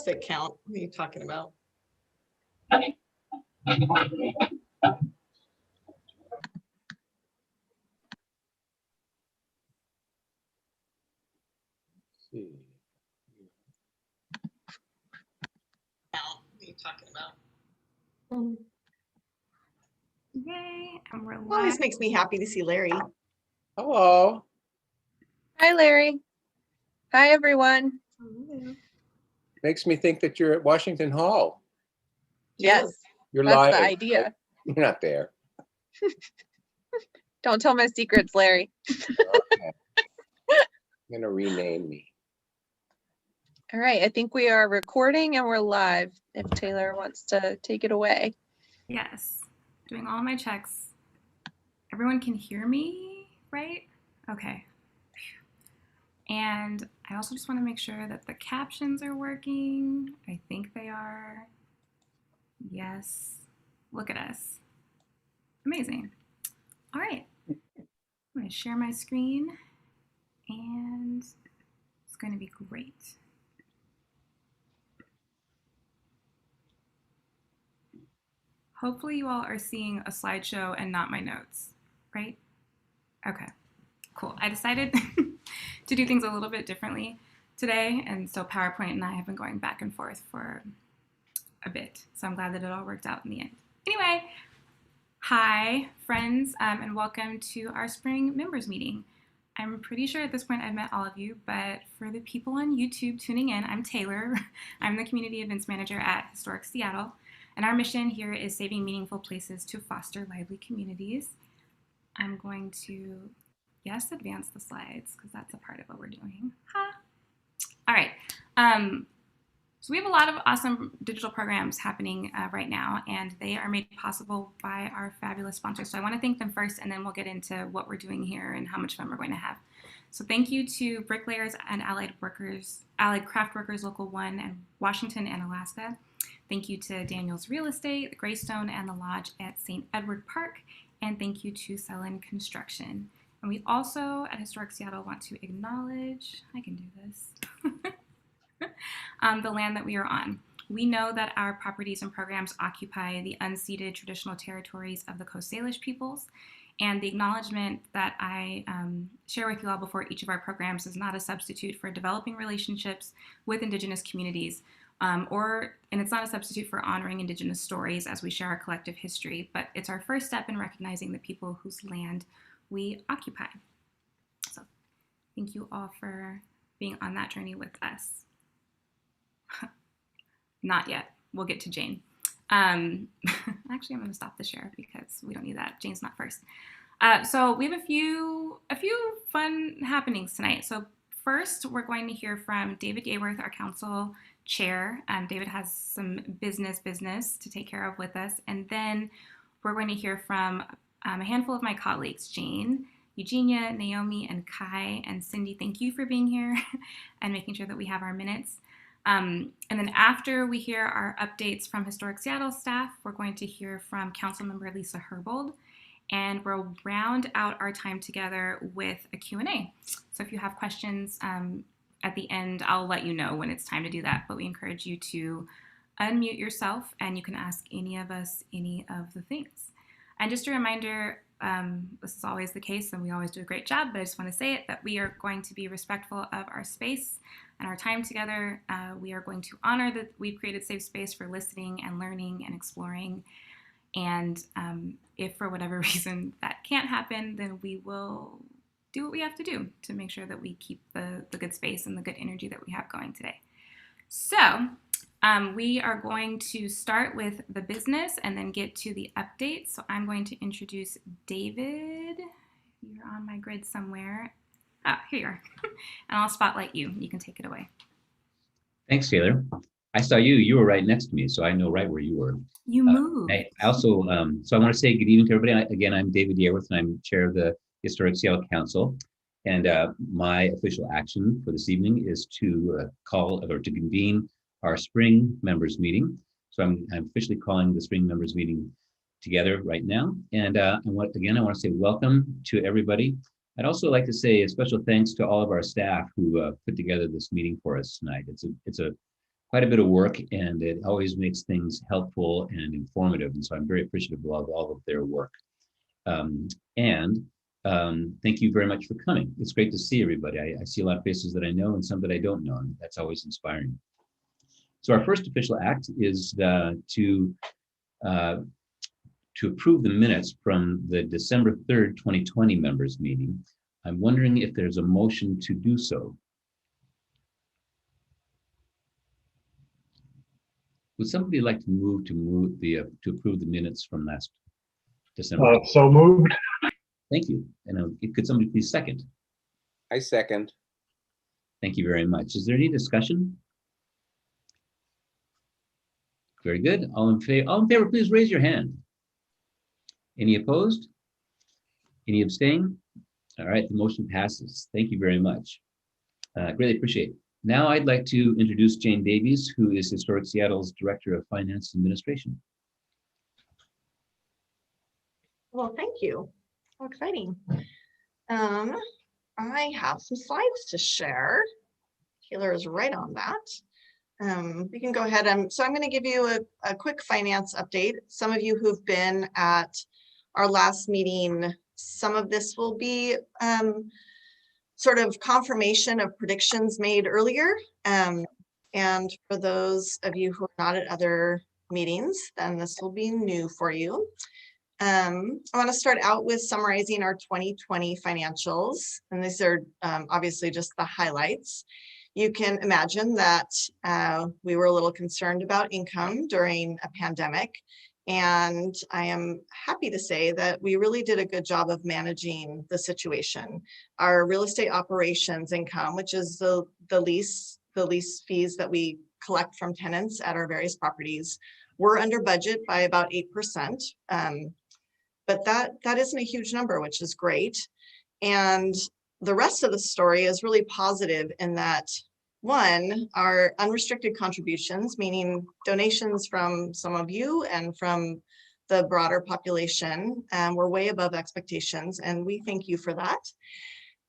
CrossFit count? What are you talking about? See. Count? What are you talking about? Yay, and we're live. Always makes me happy to see Larry. Hello. Hi, Larry. Hi, everyone. Makes me think that you're at Washington Hall. Yes, You're that's live. the idea. You're not there. Don't tell my secrets, Larry. Okay. I'm gonna rename me. All right, I think we are recording and we're live if Taylor wants to take it away. Yes, doing all my checks. Everyone can hear me, right? Okay. And I also just want to make sure that the captions are working. I think they are. Yes. Look at us. Amazing. All right. I'm going to share my screen and it's going to be great. Hopefully you all are seeing a slideshow and not my notes, right? Okay, cool. I decided to do things a little bit differently today, and so PowerPoint and I have been going back and forth for a bit, so I'm glad that it all worked out in the end. Anyway, hi friends, and welcome to our spring members meeting. I'm pretty sure at this point I've met all of you, but for the people on YouTube tuning in, I'm Taylor. I'm the Community Events Manager at Historic Seattle. And our mission here is saving meaningful places to foster lively communities. I'm going to, yes, advance the slides because that's a part of what we're doing. All right. So we have a lot of awesome digital programs happening right now, and they are made possible by our fabulous sponsors. So I want to thank them first, and then we'll get into what we're doing here and how much fun we're going to have. So thank you to Bricklayers and Allied Craft Workers Local 1 in Washington and Alaska. Thank you to Daniel's Real Estate, the Greystone, and the Lodge at St. Edward Park. And thank you to Sellen Construction. And we also, at Historic Seattle, want to acknowledge, I can do this, the land that we are on. We know that our properties and programs occupy the unceded traditional territories of the Coast Salish peoples. And the acknowledgement that I share with you all before each of our programs is not a substitute for developing relationships with Indigenous communities. And it's not a substitute for honoring Indigenous stories as we share our collective history, but it's our first step in recognizing the people whose land we occupy. So thank you all for being on that journey with us. Not yet. We'll get to Jane. Actually, I'm going to stop the share because we don't need that. Jane's not first. So we have a few fun happenings tonight. So first, we're going to hear from David Gayworth, our council chair. David has some business to take care of with us. And then we're going to hear from a handful of my colleagues, Jane, Eugenia, Naomi, and Kai, and Cindy. Thank you for being here and making sure that we have our minutes. And then after we hear our updates from Historic Seattle staff, we're going to hear from Councilmember Lisa Herrbold, and we'll round out our time together with a Q&A. So if you have questions at the end, I'll let you know when it's time to do that, but we encourage you to unmute yourself and you can ask any of us any of the things. And just a reminder, this is always the case and we always do a great job, but I just want to say it, that we are going to be respectful of our space and our time together. We are going to honor that we've created safe space for listening and learning and exploring. And if for whatever reason that can't happen, then we will do what we have to do to make sure that we keep the good space and the good energy that we have going today. So we are going to start with the business and then get to the updates. So I'm going to introduce David. You're on my grid somewhere. Oh, here you are. And I'll spotlight you. You can take it away. Thanks, Taylor. I saw you. You were right next to me, so I know right where you were. You moved. I also, so I want to say good evening to everybody. Again, I'm David Yearworth, and I'm chair of the Historic Seattle Council. And my official action for this evening is to call or to convene our spring members meeting. So I'm officially calling the spring members meeting together right now. And I want to say welcome to everybody. I'd also like to say a special thanks to all of our staff who put together this meeting for us tonight. It's a quite a bit of work, and it always makes things helpful and informative. And so I'm very appreciative of all of their work. And thank you very much for coming. It's great to see everybody. I see a lot of faces that I know and some that I don't know, and that's always inspiring. So our first official act is to approve the minutes from the December 3rd, 2020 members meeting. I'm wondering if there's a motion to do so. Would somebody like to move to approve the minutes from last December? So moved. Thank you. And could somebody please second? I second. Thank you very much. Is there any discussion? Very good. All in favor, please raise your hand. Any opposed? Any abstain? All right, the motion passes. Thank you very much. Greatly appreciate it. Now I'd like to introduce Jane Davies, who is Historic Seattle's Director of Finance Administration. Well, thank you. How exciting. I have some slides to share. Taylor is right on that. We can go ahead. So I'm going to give you a quick finance update. Some of you who've been at our last meeting, some of this will be sort of confirmation of predictions made earlier. And for those of you who are not at other meetings, then this will be new for you. I want to start out with summarizing our 2020 financials. And these are obviously just the highlights. You can imagine that we were a little concerned about income during a pandemic. And I am happy to say that we really did a good job of managing the situation. Our real estate operations income, which is the lease fees that we collect from tenants at our various properties, were under budget by about 8%. But that isn't a huge number, which is great. And the rest of the story is really positive in that, one, our unrestricted contributions, meaning donations from some of you and from the broader population, were way above expectations, and we thank you for that.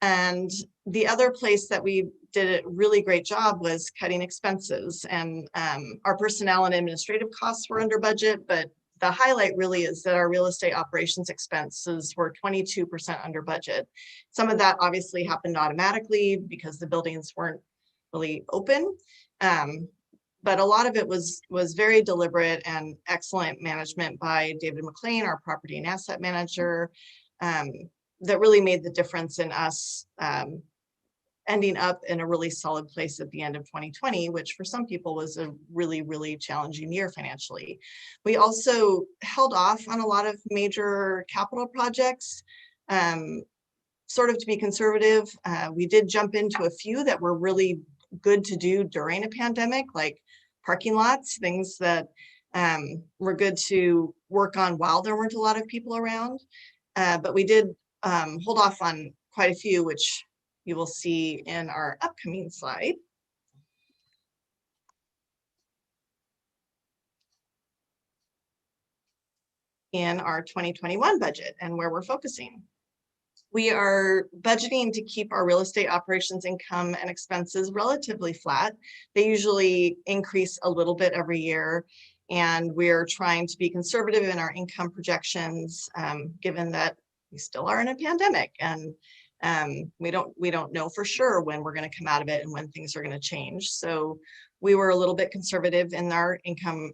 And the other place that we did a really great job was cutting expenses, and our personnel and administrative costs were under budget, but the highlight really is that our real estate operations expenses were 22% under budget. Some of that obviously happened automatically because the buildings weren't really open. But a lot of it was very deliberate and excellent management by David McLean, our property and asset manager, that really made the difference in us ending up in a really solid place at the end of 2020, which for some people was a really, really challenging year financially. We also held off on a lot of major capital projects, sort of to be conservative. We did jump into a few that were really good to do during a pandemic, like parking lots, things that were good to work on while there weren't a lot of people around. But we did hold off on quite a few, which you will see in our upcoming slide. In our 2021 budget and where we're focusing. We are budgeting to keep our real estate operations income and expenses relatively flat. They usually increase a little bit every year, and we're trying to be conservative in our income projections, given that we still are in a pandemic, and we don't know for sure when we're going to come out of it and when things are going to change. So we were a little bit conservative in our income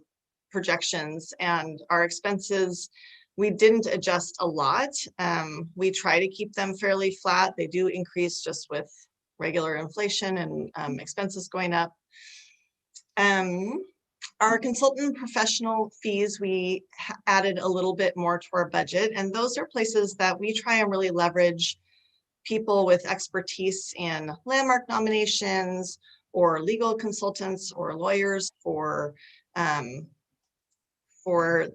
projections, and our expenses, we didn't adjust a lot. We try to keep them fairly flat. They do increase just with regular inflation and expenses going up. Our consultant professional fees, we added a little bit more to our budget, and those are places that we try and really leverage people with expertise in landmark nominations or legal consultants or lawyers for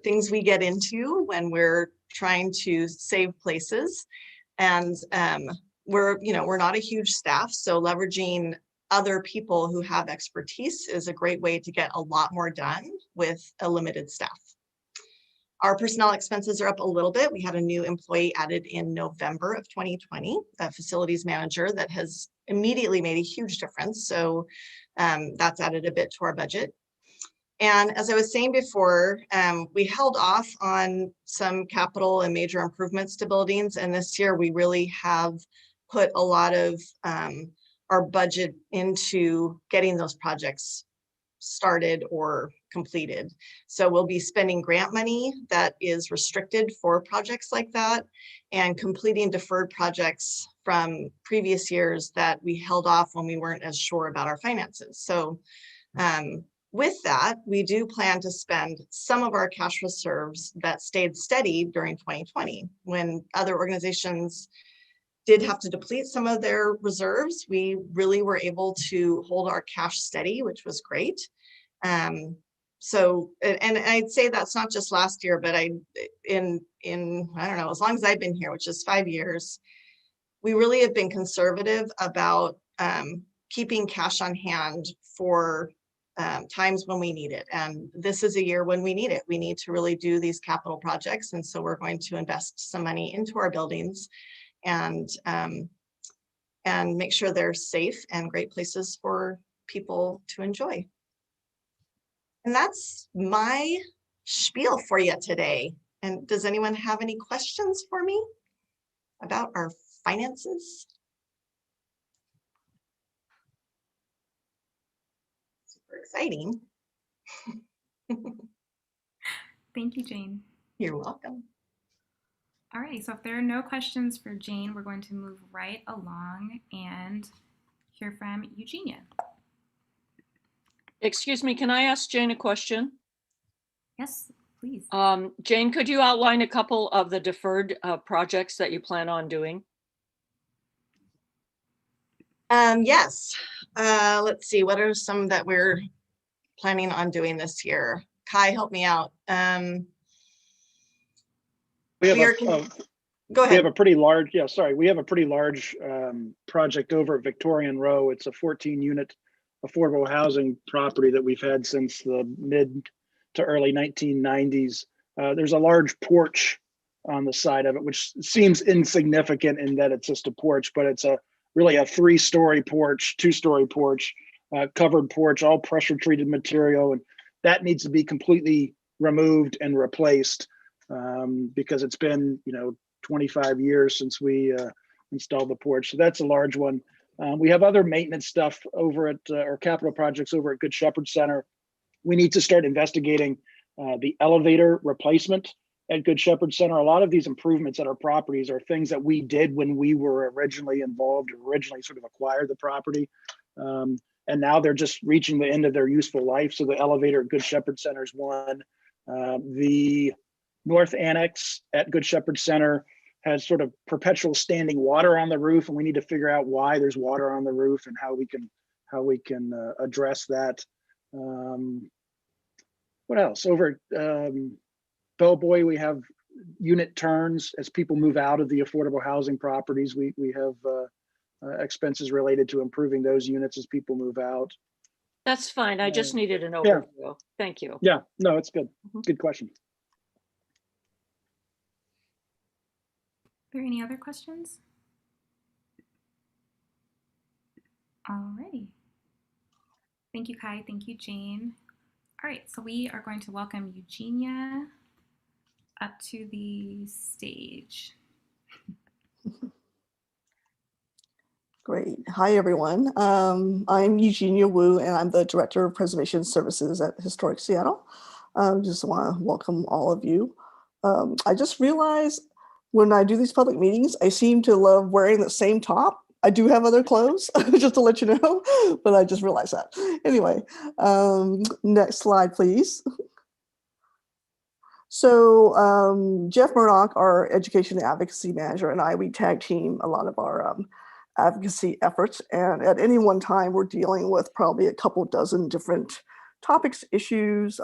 things we get into when we're trying to save places. And we're not a huge staff, so leveraging other people who have expertise is a great way to get a lot more done with a limited staff. Our personnel expenses are up a little bit. We had a new employee added in November of 2020, a facilities manager that has immediately made a huge difference. So that's added a bit to our budget. And as I was saying before, we held off on some capital and major improvements to buildings. And this year we really have put a lot of our budget into getting those projects started or completed. So we'll be spending grant money that is restricted for projects like that and completing deferred projects from previous years that we held off when we weren't as sure about our finances. So with that, we do plan to spend some of our cash reserves that stayed steady during 2020 when other organizations did have to deplete some of their reserves. We really were able to hold our cash steady, which was great. So, and I'd say that's not just last year, but in I don't know, as long as I've been here, which is 5 years, we really have been conservative about keeping cash on hand for times when we need it. And this is a year when we need it. We need to really do these capital projects. And so we're going to invest some money into our buildings and make sure they're safe and great places for people to enjoy. And that's my spiel for you today. And does anyone have any questions for me about our finances? Super exciting. Thank you, Jane. You're welcome. All right, so if there are no questions for Jane, we're going to move right along and hear from Eugenia. Excuse me, can I ask Jane a question? Yes, please. Jane, could you outline a couple of the deferred projects that you plan on doing? Yes. Let's see, what are some that we're planning on doing this year? Kai, help me out. We have Go ahead. We have a pretty large, we have a pretty large project over at Victorian Row. It's a 14-unit affordable housing property that we've had since the mid to early 1990s. There's a large porch on the side of it, which seems insignificant in that it's just a porch, but it's really a 3-story porch, 2-story porch, covered porch, all pressure treated material. And that needs to be completely removed and replaced because it's been, 25 years since we installed the porch. So that's a large one. We have other maintenance stuff over at or capital projects over at Good Shepherd Center. We need to start investigating the elevator replacement at Good Shepherd Center. A lot of these improvements at our properties are things that we did when we were originally involved, originally sort of acquired the property. And now they're just reaching the end of their useful life. So the elevator at Good Shepherd Center is one. The North Annex at Good Shepherd Center has sort of perpetual standing water on the roof, and we need to figure out why there's water on the roof and how we can address that. What else? Over at Bellboy, we have unit turns as people move out of the affordable housing properties. We have expenses related to improving those units as people move out. That's fine. I just needed an overview. Thank you. Yeah, no, it's good. Good question. Are there any other questions? Alrighty. Thank you, Kai. Thank you, Jane. All right, so we are going to welcome Eugenia up to the stage. Great. Hi, everyone. I'm Eugenia Wu, and I'm the Director of Preservation Services at Historic Seattle. Just want to welcome all of you. I just realized when I do these public meetings, I seem to love wearing the same top. I do have other clothes, just to let you know, but I just realized that. Anyway, next slide, please. So Jeff Murdoch, our Education and Advocacy Manager, and we tag team a lot of our advocacy efforts. And at any one time, we're dealing with probably a couple dozen different topics, issues,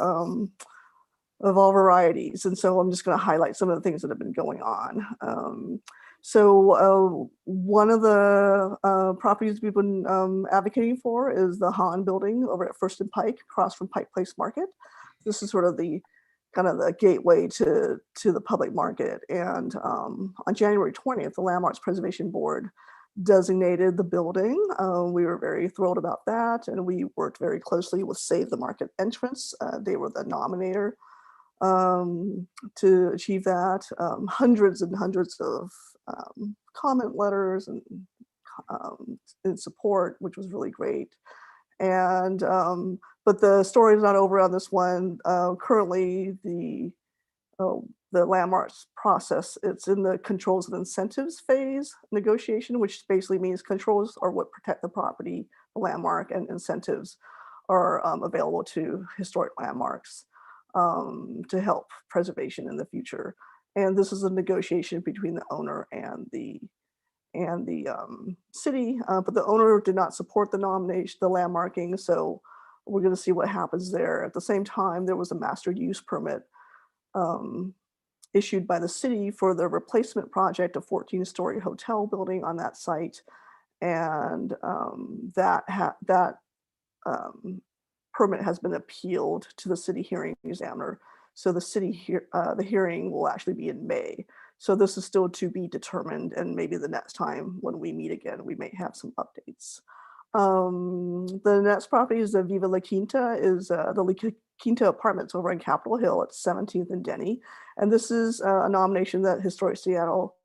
of all varieties. And so I'm just going to highlight some of the things that have been going on. So one of the properties we've been advocating for is the Hahn building over at First and Pike, across from Pike Place Market. This is sort of the kind of the gateway to the public market. And on January 20th, the Landmarks Preservation Board designated the building. We were very thrilled about that, and we worked very closely with Save the Market Entrance. They were the nominator to achieve that. Hundreds and hundreds of comment letters and in support, which was really great. And but the story is not over on this one. Currently, the landmarks process, it's in the controls and incentives phase negotiation, which basically means controls are what protect the property, the landmark, and incentives are available to historic landmarks to help preservation in the future. And this is a negotiation between the owner and the city, but the owner did not support the nomination, the landmarking, so we're going to see what happens there. At the same time, there was a master use permit issued by the city for the replacement project, a 14-story hotel building on that site, and that permit has been appealed to the city hearing examiner. So the hearing will actually be in May. So this is still to be determined, and maybe the next time when we meet again, we may have some updates. The next property is the Viva La Quinta, is the La Quinta Apartments over in Capitol Hill at 17th and Denny. And this is a nomination that Historic Seattle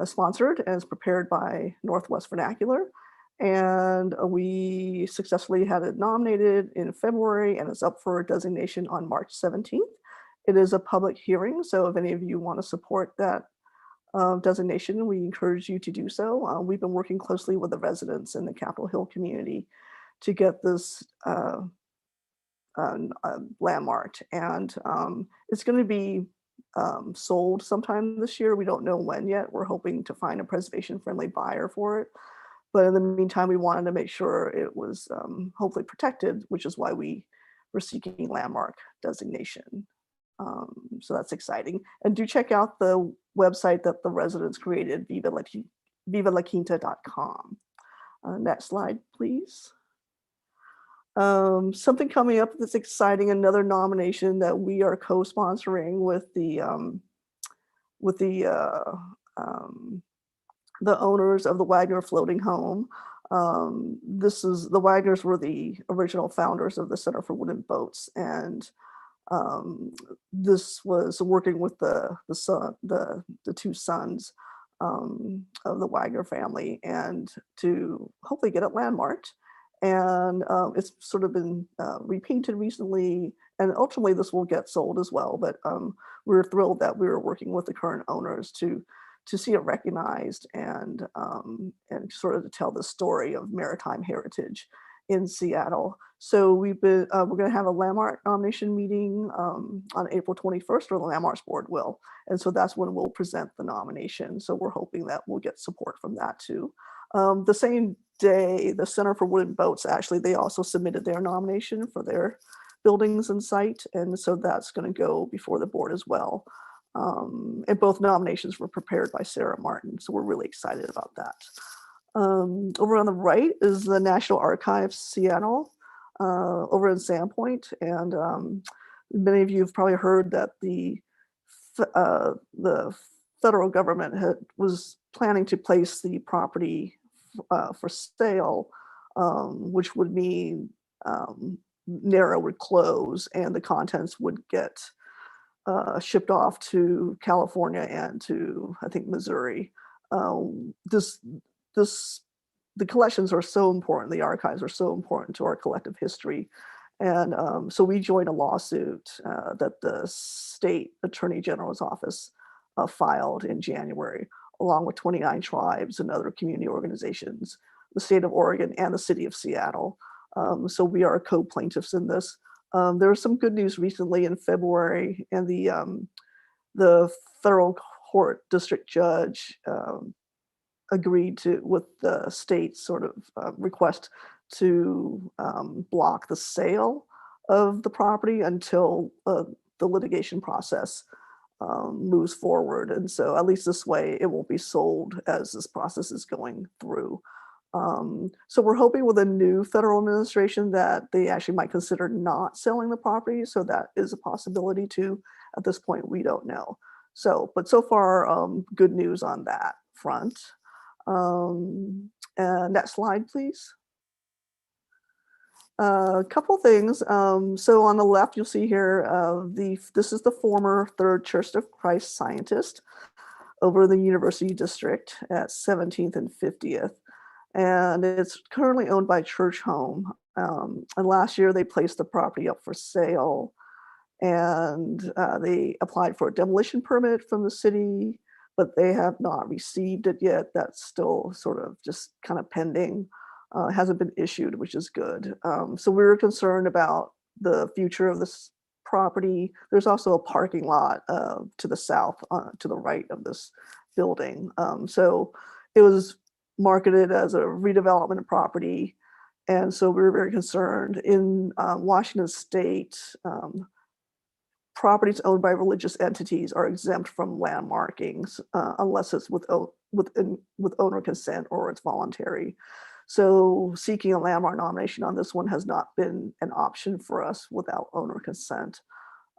sponsored and is prepared by Northwest Vernacular. And we successfully had it nominated in February, and it's up for designation on March 17th. It is a public hearing, so if any of you want to support that designation, we encourage you to do so. We've been working closely with the residents in the Capitol Hill community to get this landmarked, and it's going to be sold sometime this year. We don't know when yet. We're hoping to find a preservation-friendly buyer for it. But in the meantime, we wanted to make sure it was hopefully protected, which is why we were seeking landmark designation. So that's exciting. And do check out the website that the residents created, vivalaquinta.com. Next slide, please. Something coming up that's exciting, another nomination that we are co-sponsoring with the owners of the Wagner Floating Home. The Wagners were the original founders of the Center for Wooden Boats, and this was working with the two sons of the Wagner family, and to hopefully get it landmarked. And it's sort of been repainted recently, and ultimately this will get sold as well. But we're thrilled that we were working with the current owners to see it recognized, and sort of to tell the story of maritime heritage in Seattle. So we're going to have a landmark nomination meeting on April 21st, or the Landmarks Board will. And so that's when we'll present the nomination. So we're hoping that we'll get support from that too. The same day, the Center for Wooden Boats, actually, they also submitted their nomination for their buildings and site. And so that's going to go before the board as well. And both nominations were prepared by Sarah Martin. So we're really excited about that. Over on the right is the National Archives Seattle, over in Sandpoint. And many of you have probably heard that the federal government was planning to place the property for sale, which would mean NARA would close and the contents would get shipped off to California and to, I think, Missouri. The collections are so important, the archives are so important to our collective history. And so we joined a lawsuit that the state attorney general's office filed in January, along with 29 tribes and other community organizations, the state of Oregon and the city of Seattle. So we are co-plaintiffs in this. There was some good news recently in February, and the federal court district judge agreed with the state's sort of request to block the sale of the property until the litigation process moves forward. And so at least this way, it won't be sold as this process is going through. So we're hoping with a new federal administration that they actually might consider not selling the property. So that is a possibility too. At this point, we don't know. So, but so far, good news on that front. And next slide, please. A couple things. So on the left, you'll see here, this is the former Third Church of Christ Scientist over the University District at 17th and 50th. And it's currently owned by Church Home. And last year they placed the property up for sale, and they applied for a demolition permit from the city, but they have not received it yet. That's still sort of just kind of pending. It hasn't been issued, which is good. So we were concerned about the future of this property. There's also a parking lot to the south, to the right of this building. So it was marketed as a redevelopment property. And so we were very concerned. In Washington State, properties owned by religious entities are exempt from landmarkings unless it's with owner consent or it's voluntary. So seeking a landmark nomination on this one has not been an option for us without owner consent.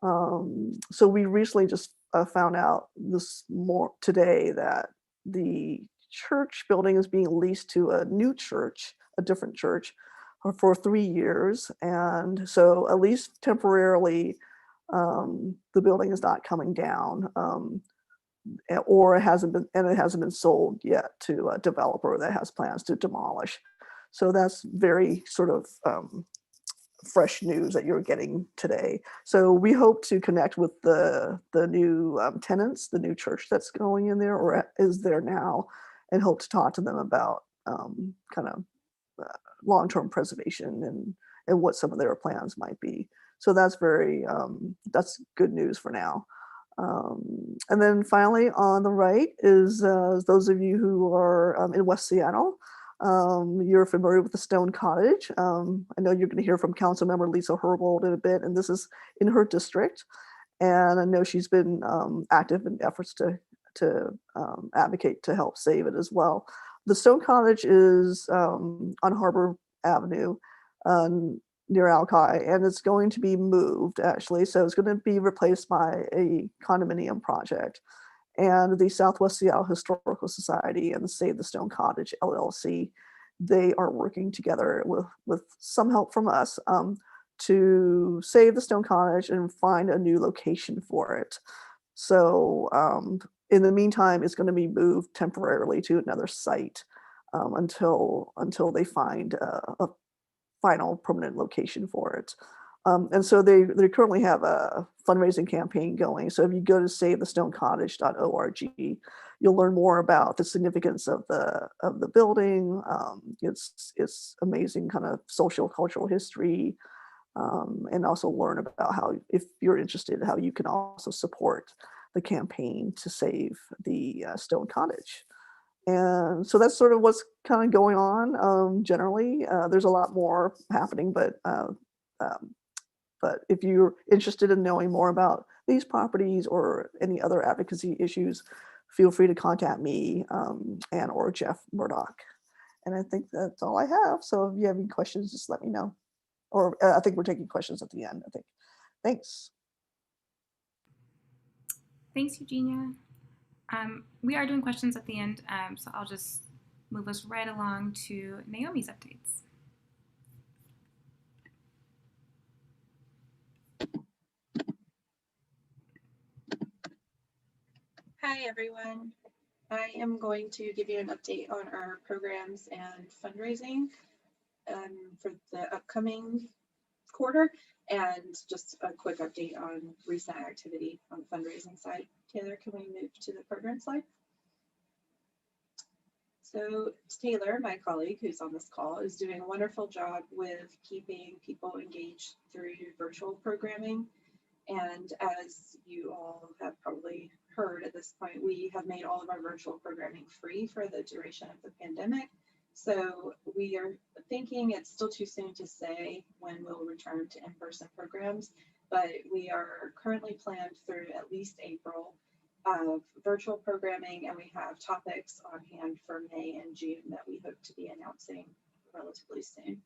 So we recently just found out today that the church building is being leased to a new church, a different church, for 3 years. And so at least temporarily, the building is not coming down, or it hasn't been sold yet to a developer that has plans to demolish. So that's very sort of fresh news that you're getting today. So we hope to connect with the new tenants, the new church that's going in there or is there now, and hope to talk to them about kind of long-term preservation and what some of their plans might be. So that's that's good news for now. And then finally on the right is those of you who are in West Seattle. You're familiar with the Stone Cottage. I know you're going to hear from Councilmember Lisa Herrbold in a bit, and this is in her district. And I know she's been active in efforts to advocate to help save it as well. The Stone Cottage is on Harbor Avenue near Alki, and it's going to be moved actually. So it's going to be replaced by a condominium project. And the Southwest Seattle Historical Society and Save the Stone Cottage LLC, they are working together with some help from us to save the Stone Cottage and find a new location for it. So in the meantime, it's going to be moved temporarily to another site until they find a final permanent location for it. And so they currently have a fundraising campaign going. So if you go to savethestonecottage.org, you'll learn more about the significance of the building, its amazing kind of social cultural history, and also learn about how, if you're interested, how you can also support the campaign to save the Stone Cottage. And so that's sort of what's kind of going on generally. There's a lot more happening, but if you're interested in knowing more about these properties or any other advocacy issues, feel free to contact me and or Jeff Murdoch. And I think that's all I have. So if you have any questions, just let me know. Or I think we're taking questions at the end, I think. Thanks. Thanks, Eugenia. We are doing questions at the end, so I'll just move us right along to Naomi's updates. Hi, everyone. I am going to give you an update on our programs and fundraising for the upcoming quarter, and just a quick update on recent activity on the fundraising side. Taylor, can we move to the program slide? So Taylor, my colleague who's on this call, is doing a wonderful job with keeping people engaged through virtual programming. And as you all have probably heard at this point, we have made all of our virtual programming free for the duration of the pandemic. So we are thinking it's still too soon to say when we'll return to in-person programs, but we are currently planned through at least April. of virtual programming, and we have topics on hand for May and June that we hope to be announcing relatively soon.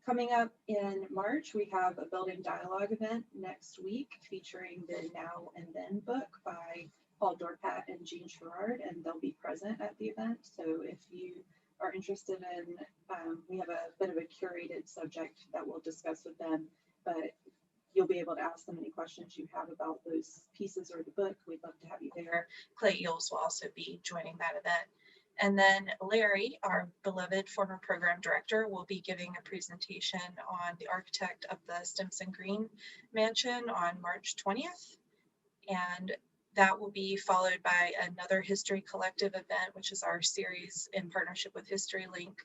Coming up in March, we have a Building Dialogue event next week featuring the Now and Then book by Paul Dorpat and Jean Sherrard, and they'll be present at the event. So if you are interested in, we have a bit of a curated subject that we'll discuss with them, but you'll be able to ask them any questions you have about those pieces or the book. We'd love to have you there. Clay Eels will also be joining that event. And then Larry, our beloved former program director, will be giving a presentation on the architect of the Stimson Green Mansion on March 20th. And that will be followed by another History Collective event, which is our series in partnership with History Link.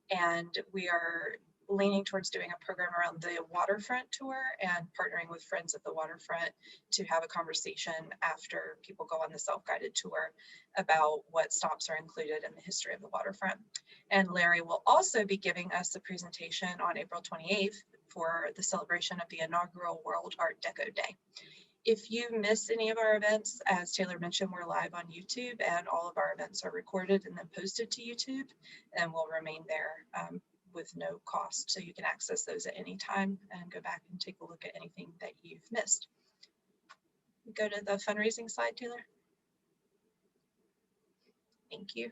And we are leaning towards doing a program around the waterfront tour and partnering with Friends of the Waterfront to have a conversation after people go on the self-guided tour about what stops are included in the history of the waterfront. And Larry will also be giving us a presentation on April 28th for the celebration of the inaugural World Art Deco Day. If you miss any of our events, as Taylor mentioned, we're live on YouTube, and all of our events are recorded and then posted to YouTube and will remain there with no cost. So you can access those at any time and go back and take a look at anything that you've missed. Go to the fundraising slide, Taylor. Thank you.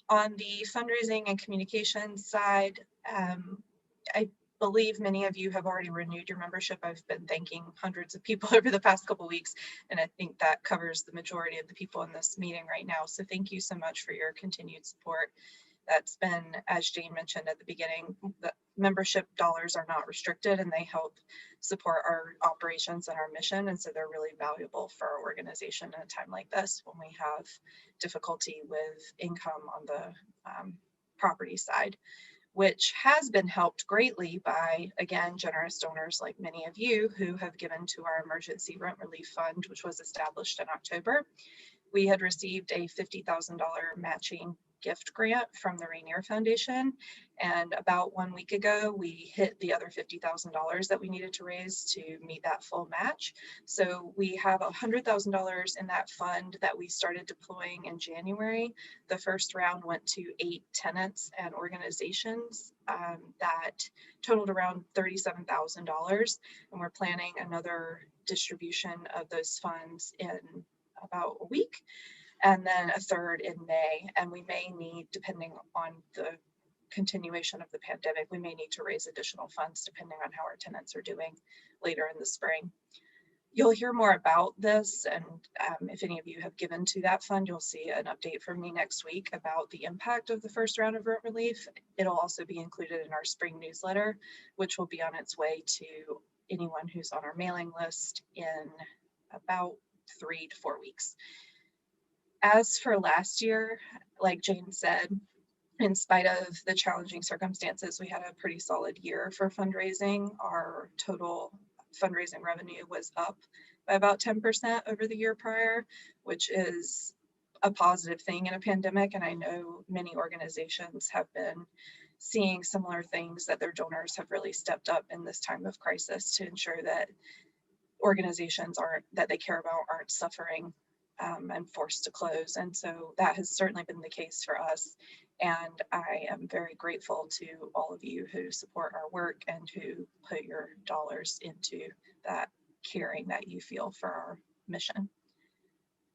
On the fundraising and communications side, I believe many of you have already renewed your membership. I've been thanking hundreds of people over the past couple of weeks, and I think that covers the majority of the people in this meeting right now. So thank you so much for your continued support. That's been, as Jane mentioned at the beginning, the membership dollars are not restricted and they help support our operations and our mission. And so they're really valuable for our organization in a time like this when we have difficulty with income on the property side, which has been helped greatly by, again, generous donors like many of you who have given to our emergency rent relief fund, which was established in October. We had received a $50,000 matching gift grant from the Rainier Foundation. And about 1 week ago, we hit the other $50,000 that we needed to raise to meet that full match. So we have $100,000 in that fund that we started deploying in January. The first round went to 8 tenants and organizations that totaled around $37,000. And we're planning another distribution of those funds in about a week, and then a third in May. And we may need, depending on the continuation of the pandemic, we may need to raise additional funds depending on how our tenants are doing later in the spring. You'll hear more about this, and if any of you have given to that fund, you'll see an update from me next week about the impact of the first round of rent relief. It'll also be included in our spring newsletter, which will be on its way to anyone who's on our mailing list in about 3 to 4 weeks. As for last year, like Jane said, in spite of the challenging circumstances, we had a pretty solid year for fundraising. Our total fundraising revenue was up by about 10% over the year prior, which is a positive thing in a pandemic. And I know many organizations have been seeing similar things, that their donors have really stepped up in this time of crisis to ensure that organizations that they care about aren't suffering and forced to close. And so that has certainly been the case for us. And I am very grateful to all of you who support our work and who put your dollars into that caring that you feel for our mission.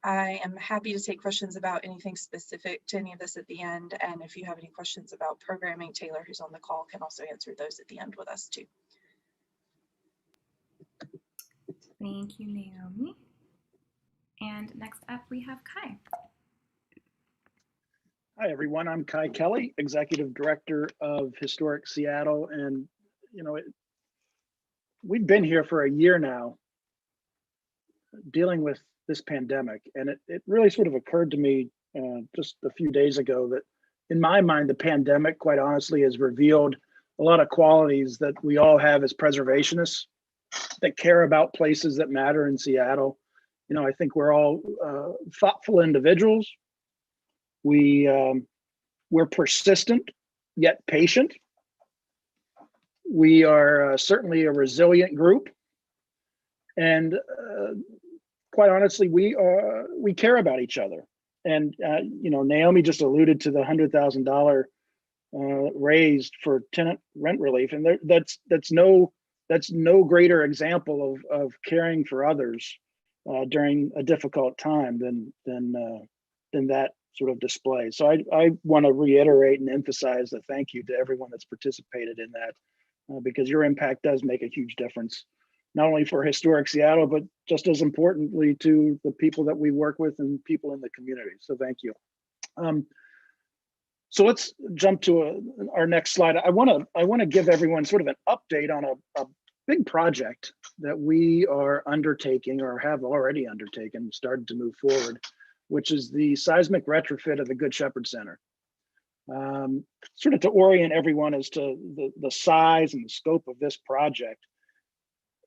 I am happy to take questions about anything specific to any of this at the end. And if you have any questions about programming, Taylor, who's on the call, can also answer those at the end with us too. Thank you, Naomi. And next up, we have Kai. Hi, everyone. I'm Kai Kelly, Executive Director of Historic Seattle. And, we've been here for a year now dealing with this pandemic. And it really sort of occurred to me just a few days ago that in my mind, the pandemic, quite honestly, has revealed a lot of qualities that we all have as preservationists that care about places that matter in Seattle. I think we're all thoughtful individuals. We're persistent, yet patient. We are certainly a resilient group. And quite honestly, we care about each other. And you know, Naomi just alluded to the $100,000 raised for tenant rent relief, and that's no greater example of caring for others during a difficult time than that sort of display. So I want to reiterate and emphasize the thank you to everyone that's participated in that, because your impact does make a huge difference, not only for Historic Seattle, but just as importantly to the people that we work with and people in the community. So thank you. So let's jump to our next slide. I want to give everyone sort of an update on a big project that we are undertaking or have already undertaken, started to move forward, which is the seismic retrofit of the Good Shepherd Center. Sort of to orient everyone as to the size and the scope of this project.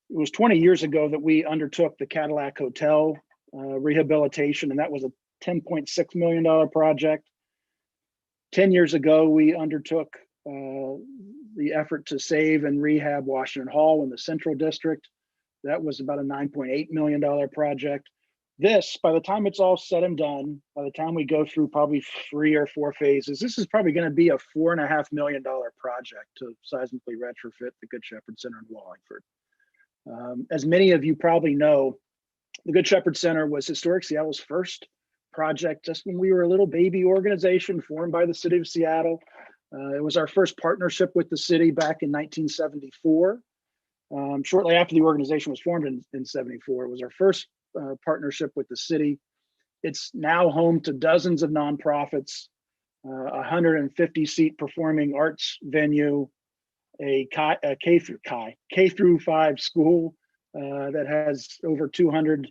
It was 20 years ago that we undertook the Cadillac Hotel rehabilitation, and that was a $10.6 million project. 10 years ago, we undertook the effort to save and rehab Washington Hall in the Central District. That was about a $9.8 million project. This, by the time it's all said and done, by the time we go through probably 3 or 4 phases, this is probably going to be a $4.5 million project to seismically retrofit the Good Shepherd Center in Wallingford. As many of you probably know, the Good Shepherd Center was Historic Seattle's first project just when we were a little baby organization formed by the city of Seattle. It was our first partnership with the city back in 1974. Shortly after the organization was formed in 74, it was our first partnership with the city. It's now home to dozens of nonprofits, 150-seat performing arts venue, a K through 5 school that has over 200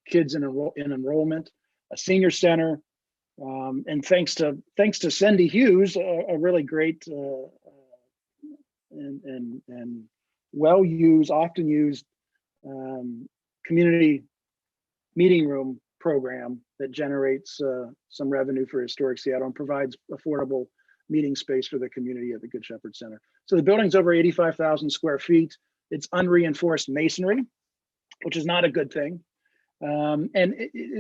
kids in enrollment, a senior center, and thanks to Cindy Hughes, a really great and well used, often used community meeting room program that generates some revenue for Historic Seattle and provides affordable meeting space for the community at the Good Shepherd Center. So the building's over 85,000 square feet. It's unreinforced masonry, which is not a good thing. And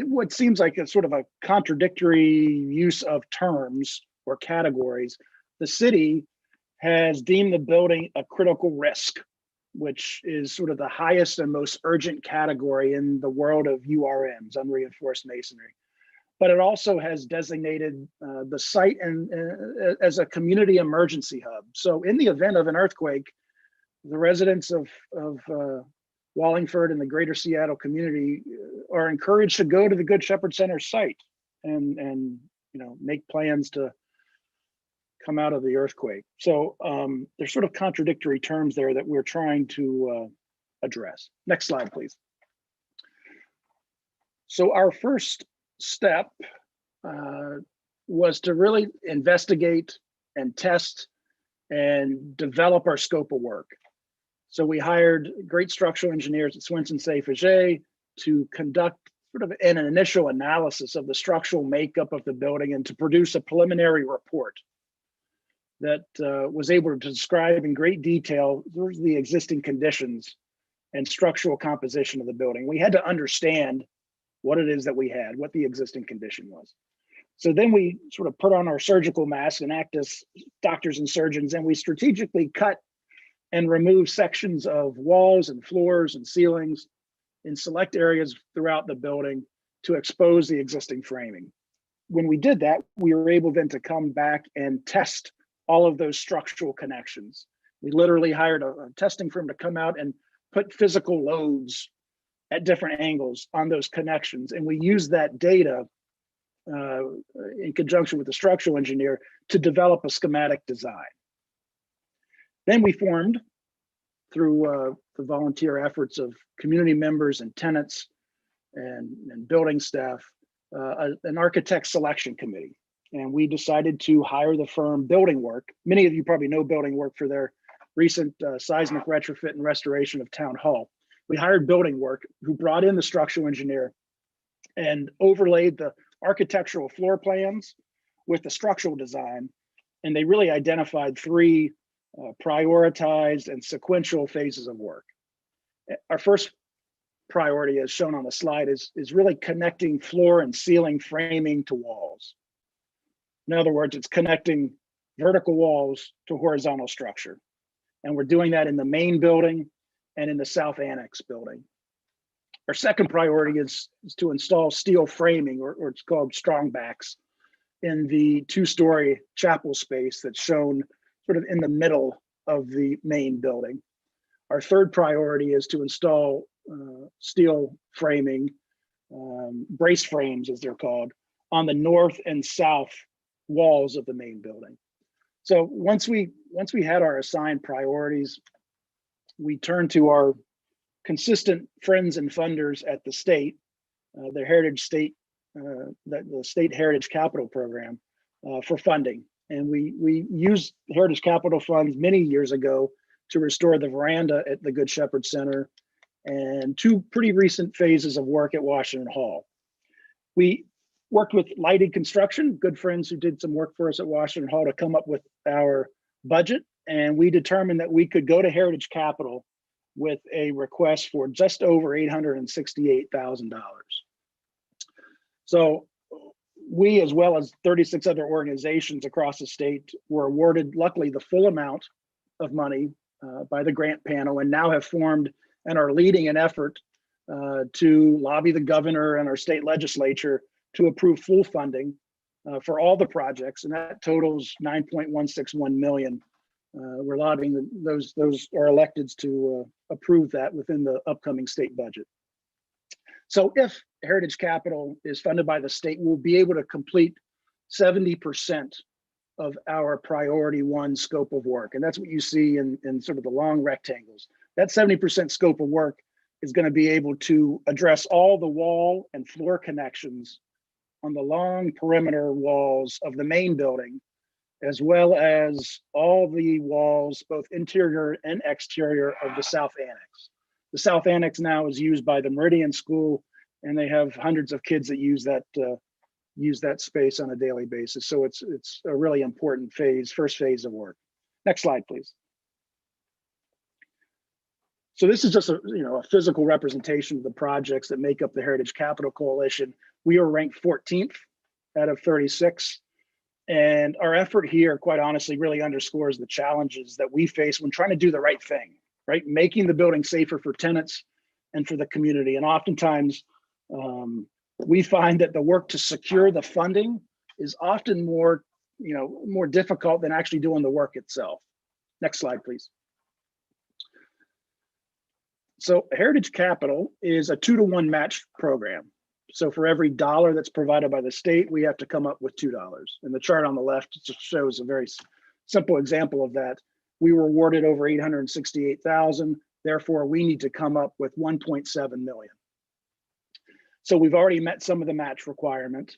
what seems like a sort of a contradictory use of terms or categories, the city has deemed the building a critical risk, which is sort of the highest and most urgent category in the world of URMs, unreinforced masonry. But it also has designated the site as a community emergency hub. So in the event of an earthquake, the residents of Wallingford and the greater Seattle community are encouraged to go to the Good Shepherd Center site and you know, make plans to come out of the earthquake. So there's sort of contradictory terms there that we're trying to address. Next slide, please. So our first step was to really investigate and test and develop our scope of work. So we hired great structural engineers at Swenson Faget to conduct sort of an initial analysis of the structural makeup of the building and to produce a preliminary report that was able to describe in great detail the existing conditions and structural composition of the building. We had to understand what it is that we had, what the existing condition was. So then we sort of put on our surgical mask and act as doctors and surgeons, and we strategically cut and remove sections of walls and floors and ceilings in select areas throughout the building to expose the existing framing. When we did that, we were able then to come back and test all of those structural connections. We literally hired a testing firm to come out and put physical loads at different angles on those connections. And we used that data in conjunction with the structural engineer to develop a schematic design. Then we formed, through the volunteer efforts of community members and tenants and building staff, an architect selection committee. And we decided to hire the firm Building Work. Many of you probably know Building Work for their recent seismic retrofit and restoration of Town Hall. We hired Building Work, who brought in the structural engineer and overlaid the architectural floor plans with the structural design. And they really identified 3 prioritized and sequential phases of work. Our first priority, as shown on the slide, is really connecting floor and ceiling framing to walls. In other words, it's connecting vertical walls to horizontal structure. And we're doing that in the main building and in the South Annex building. Our second priority is to install steel framing, or it's called strong backs, in the 2-story chapel space that's shown sort of in the middle of the main building. Our third priority is to install steel framing, brace frames as they're called, on the north and south walls of the main building. So once we had our assigned priorities, we turned to our consistent friends and funders at the state, the Heritage State, the State Heritage Capital Program, for funding. And we used Heritage Capital funds many years ago to restore the veranda at the Good Shepherd Center and 2 pretty recent phases of work at Washington Hall. We worked with Lighted Construction, good friends who did some work for us at Washington Hall, to come up with our budget. And we determined that we could go to Heritage Capital with a request for just over $868,000. So we, as well as 36 other organizations across the state, were awarded, luckily, the full amount of money by the grant panel, and now have formed and are leading an effort to lobby the governor and our state legislature to approve full funding for all the projects, and that totals $9.161 million. We're lobbying those our electeds to approve that within the upcoming state budget. So if Heritage Capital is funded by the state, we'll be able to complete 70% of our priority 1 scope of work. And that's what you see in sort of the long rectangles. That 70% scope of work is going to be able to address all the wall and floor connections on the long perimeter walls of the main building, as well as all the walls, both interior and exterior, of the South Annex. The South Annex now is used by the Meridian School, and they have hundreds of kids that use that space on a daily basis. So it's a really important first phase of work. Next slide, please. So this is just a physical representation of the projects that make up the Heritage Capital Coalition. We are ranked 14th out of 36. And our effort here, quite honestly, really underscores the challenges that we face when trying to do the right thing, right? Making the building safer for tenants and for the community. And oftentimes, we find that the work to secure the funding is often more difficult than actually doing the work itself. Next slide, please. So Heritage Capital is a 2-to-1 match program. So for every $1 that's provided by the state, we have to come up with $2. And the chart on the left just shows a very simple example of that. We were awarded over $868,000. Therefore, we need to come up with $1.7 million. So we've already met some of the match requirement.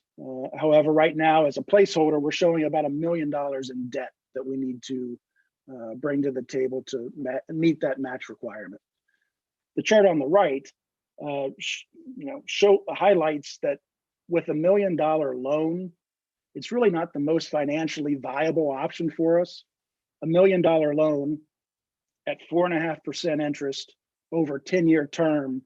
However, right now, as a placeholder, we're showing about $1 million in debt that we need to bring to the table to meet that match requirement. The chart on the right highlights that with $1 million loan, it's really not the most financially viable option for us. $1 million loan at 4.5% interest over a 10-year term.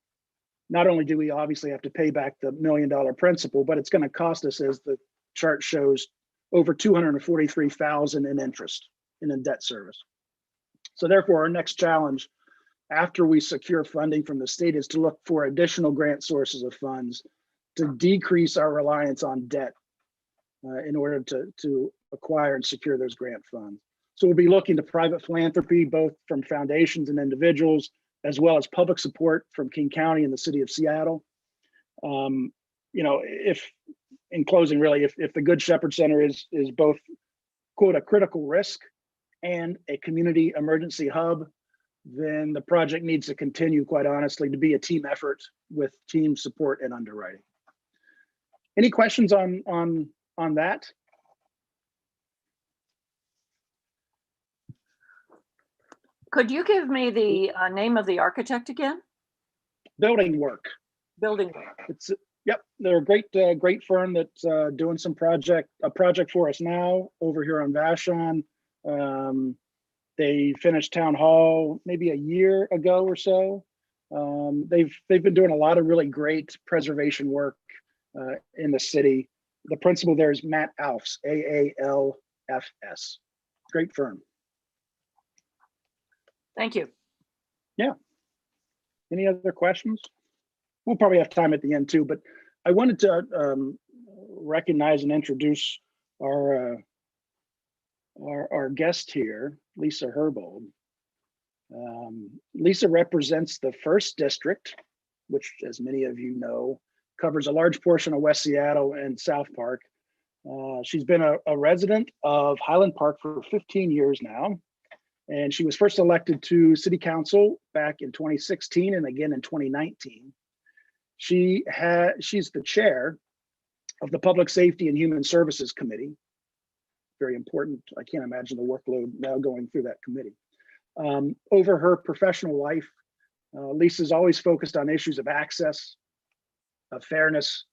Not only do we obviously have to pay back the $1 million principal, but it's going to cost us, as the chart shows, over $243,000 in interest in debt service. So therefore, our next challenge after we secure funding from the state is to look for additional grant sources of funds to decrease our reliance on debt in order to acquire and secure those grant funds. So we'll be looking to private philanthropy, both from foundations and individuals, as well as public support from King County and the city of Seattle. If in closing, really, if the Good Shepherd Center is both, quote, a critical risk and a community emergency hub, then the project needs to continue, quite honestly, to be a team effort with team support and underwriting. Any questions on that? Could you give me the name of the architect again? Building Work. Building Work. Yep, they're a great firm that's doing a project for us now over here on Vashon. They finished Town Hall maybe a year ago or so. They've been doing a lot of really great preservation work in the city. The principal there is Matt Alfs, AALFS. Great firm. Thank you. Any other questions? We'll probably have time at the end too, but I wanted to recognize and introduce our guest here, Lisa Herrbold. Lisa represents the 1st District, which, as many of you know, covers a large portion of West Seattle and South Park. She's been a resident of Highland Park for 15 years now, and she was first elected to City Council back in 2016 and again in 2019. She's the chair of the Public Safety and Human Services Committee. Very important. I can't imagine the workload now going through that committee. Over her professional life, Lisa's always focused on issues of access, of fairness,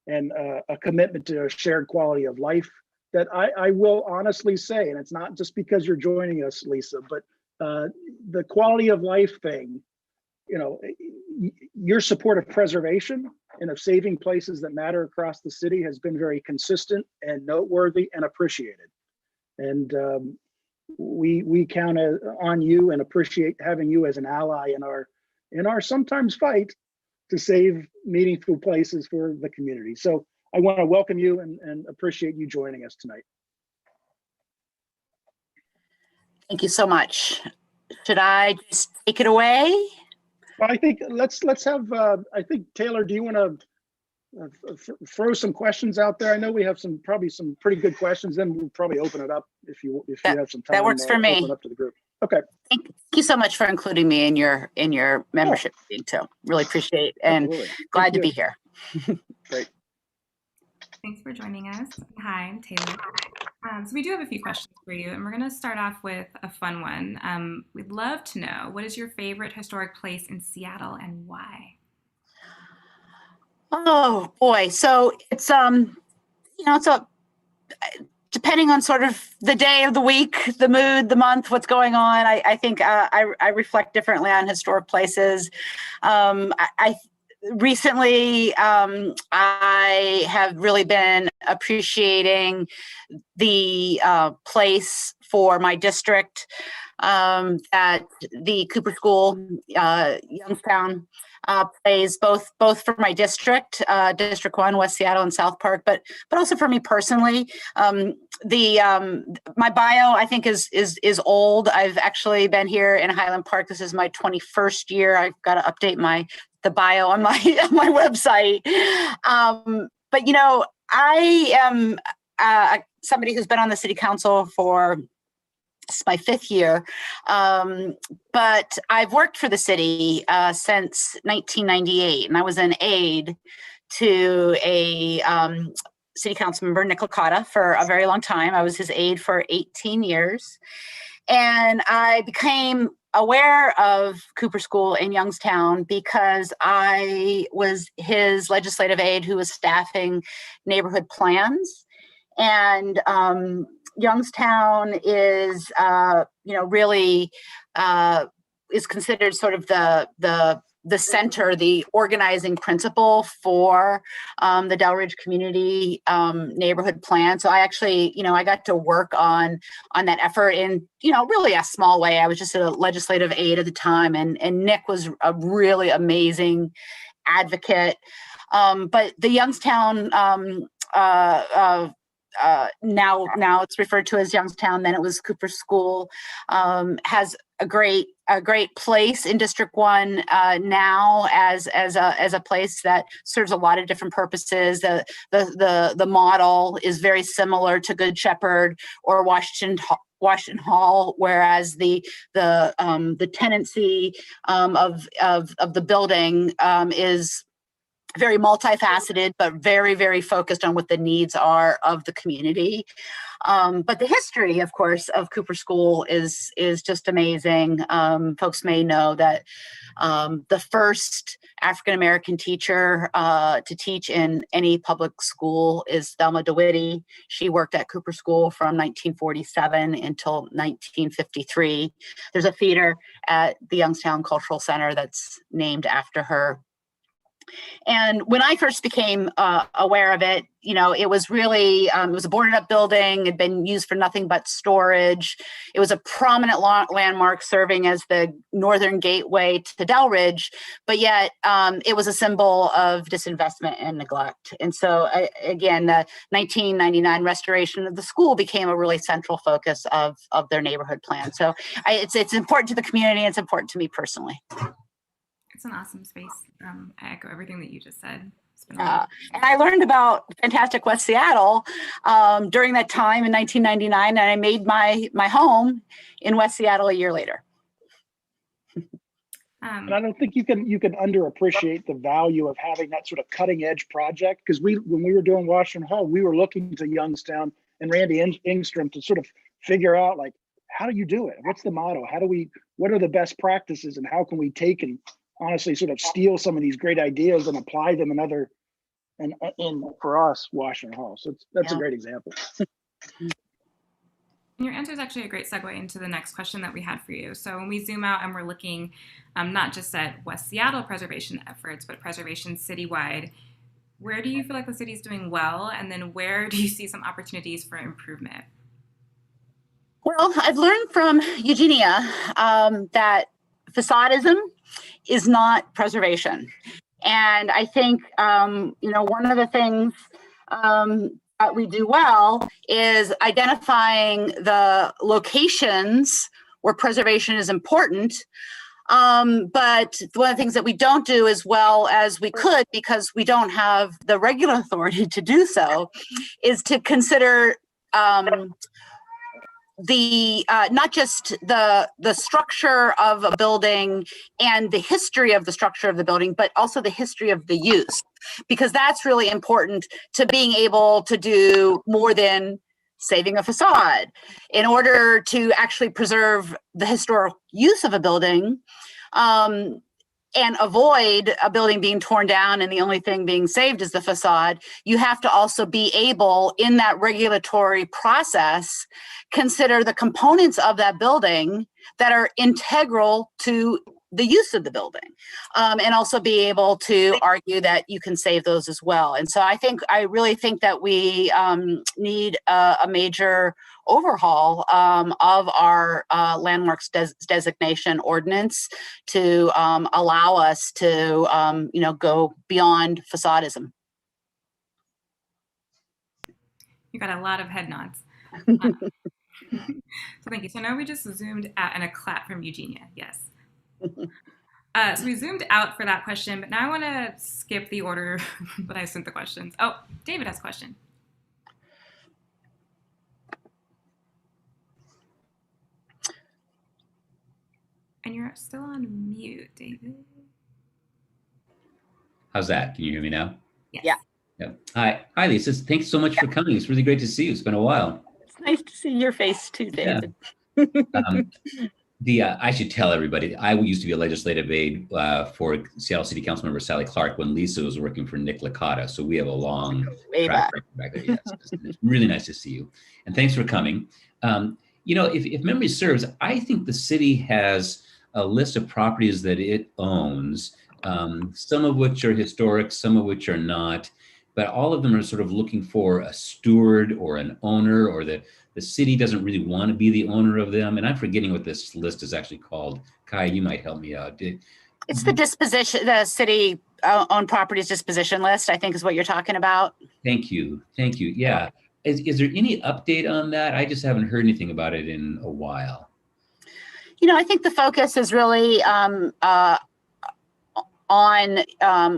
and a commitment to a shared quality of life that I will honestly say, and it's not just because you're joining us, Lisa, but the quality of life thing, you know, your support of preservation and of saving places that matter across the city has been very consistent and noteworthy and appreciated. And we count on you and appreciate having you as an ally in our sometimes fight to save meaningful places for the community. So I want to welcome you and appreciate you joining us tonight. Thank you so much. Should I just take it away? Well, I think let's have, I think, Taylor, do you want to throw some questions out there? I know we have probably some pretty good questions. Then we'll probably open it up if you have some time. That works for me. Open up to the group. Okay. Thank you so much for including me in your membership meeting too. Really appreciate it and Absolutely. glad to be here. Great. Thanks for joining us. Hi, I'm Taylor. So we do have a few questions for you, and we're going to start off with a fun one. We'd love to know, what is your favorite historic place in Seattle and why? Oh boy, so it's it's depending on sort of the day of the week, the mood, the month, what's going on. I think I reflect differently on historic places. Recently, I have really been appreciating the place for my district at the Cooper School, Youngstown, plays both for my district, District 1, West Seattle and South Park, but also for me personally. My bio, I think, is old. I've actually been here in Highland Park. This is my 21st year. I've got to update the bio on my website. But I am somebody who's been on the city council for my 5th year, but I've worked for the city since 1998, and I was an aide to a city council member, Nick Licata, for a very long time. I was his aide for 18 years, and I became aware of Cooper School in Youngstown because I was his legislative aide who was staffing neighborhood plans. And Youngstown is, really is considered sort of the center, the organizing principle for the Delridge Community Neighborhood Plan. So I actually, I got to work on that effort in, really a small way. I was just a legislative aide at the time, and Nick was a really amazing advocate. But the Youngstown now it's referred to as Youngstown, then it was Cooper School, has a great place in District 1 now as a place that serves a lot of different purposes. The model is very similar to Good Shepherd or Washington Hall, whereas the tenancy of the building is very multifaceted, but very, very focused on what the needs are of the community. But the history, of course, of Cooper School is just amazing. Folks may know that the first African-American teacher to teach in any public school is Thelma DeWitty. She worked at Cooper School from 1947 until 1953. There's a theater at the Youngstown Cultural Center that's named after her. And when I first became aware of it, it was really, it was a boarded up building. It had been used for nothing but storage. It was a prominent landmark serving as the northern gateway to Delridge, but yet it was a symbol of disinvestment and neglect. And so again, the 1999 restoration of the school became a really central focus of their neighborhood plan. So it's important to the community. And it's important to me personally. It's an awesome space. I echo everything that you just said. And I learned about fantastic West Seattle during that time in 1999, and I made my home in West Seattle a year later. And I don't think you can underappreciate the value of having that sort of cutting edge project, because when we were doing Washington Hall, we were looking to Youngstown and Randy Engstrom to sort of figure out, like, how do you do it? What's the model? What are the best practices, and how can we take and honestly sort of steal some of these great ideas and apply them in for us, Washington Hall. So that's a great example. Your answer is actually a great segue into the next question that we had for you. So when we zoom out and we're looking not just at West Seattle preservation efforts, but preservation citywide, where do you feel like the city's doing well? And then where do you see some opportunities for improvement? Well, I've learned from Eugenia that facadism is not preservation. And I think, one of the things that we do well is identifying the locations where preservation is important. But one of the things that we don't do as well as we could, because we don't have the regular authority to do so, is to consider not just the structure of a building and the history of the structure of the building, but also the history of the use, because that's really important to being able to do more than saving a facade. In order to actually preserve the historic use of a building, and avoid a building being torn down and the only thing being saved is the facade, you have to also be able, in that regulatory process, consider the components of that building that are integral to the use of the building, and also be able to argue that you can save those as well. And so I really think that we need a major overhaul of our landmarks designation ordinance to allow us to go beyond facadism. You got a lot of head nods. So thank you. So now we just zoomed out, and a clap from Eugenia. Yes. So we zoomed out for that question, but now I want to skip the order that I sent the questions. Oh, David has a question. And you're still on mute, David. How's that? Can you hear me now? Yes. Yeah. Hi, Lisa. Thanks so much for coming. It's really great to see you. It's been a while. It's nice to see your face too, David. Yeah. I should tell everybody, I used to be a legislative aide for Seattle City Council member Sally Clark when Lisa was working for Nick Licata. So we have a long track record back there. Yes. It's really nice to see you. And thanks for coming. If memory serves, I think the city has a list of properties that it owns, some of which are historic, some of which are not, but all of them are sort of looking for a steward or an owner, or the city doesn't really want to be the owner of them. And I'm forgetting what this list is actually called. Kai, you might help me out. It's the city owned properties disposition list, I think is what you're talking about. Thank you. Yeah. Is there any update on that? I just haven't heard anything about it in a while. I think the focus is really on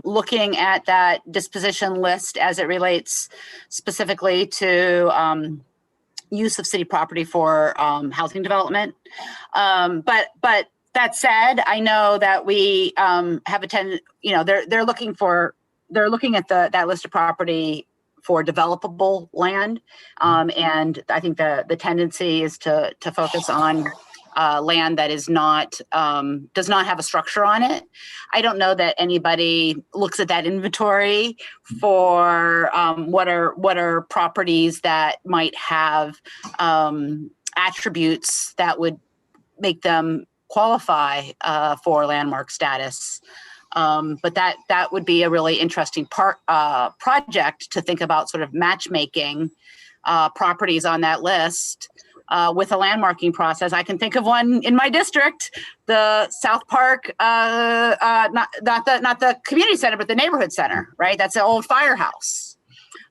looking at that disposition list as it relates specifically to use of city property for housing development. But that said, I know that we have attended, they're looking for they're looking at that list of property for developable land. And I think the tendency is to focus on land that is not does not have a structure on it. I don't know that anybody looks at that inventory for what are properties that might have attributes that would make them qualify for landmark status. But that would be a really interesting project to think about, sort of matchmaking properties on that list with a landmarking process. I can think of one in my district, the South Park, not the community center, but the neighborhood center, right? That's an old firehouse.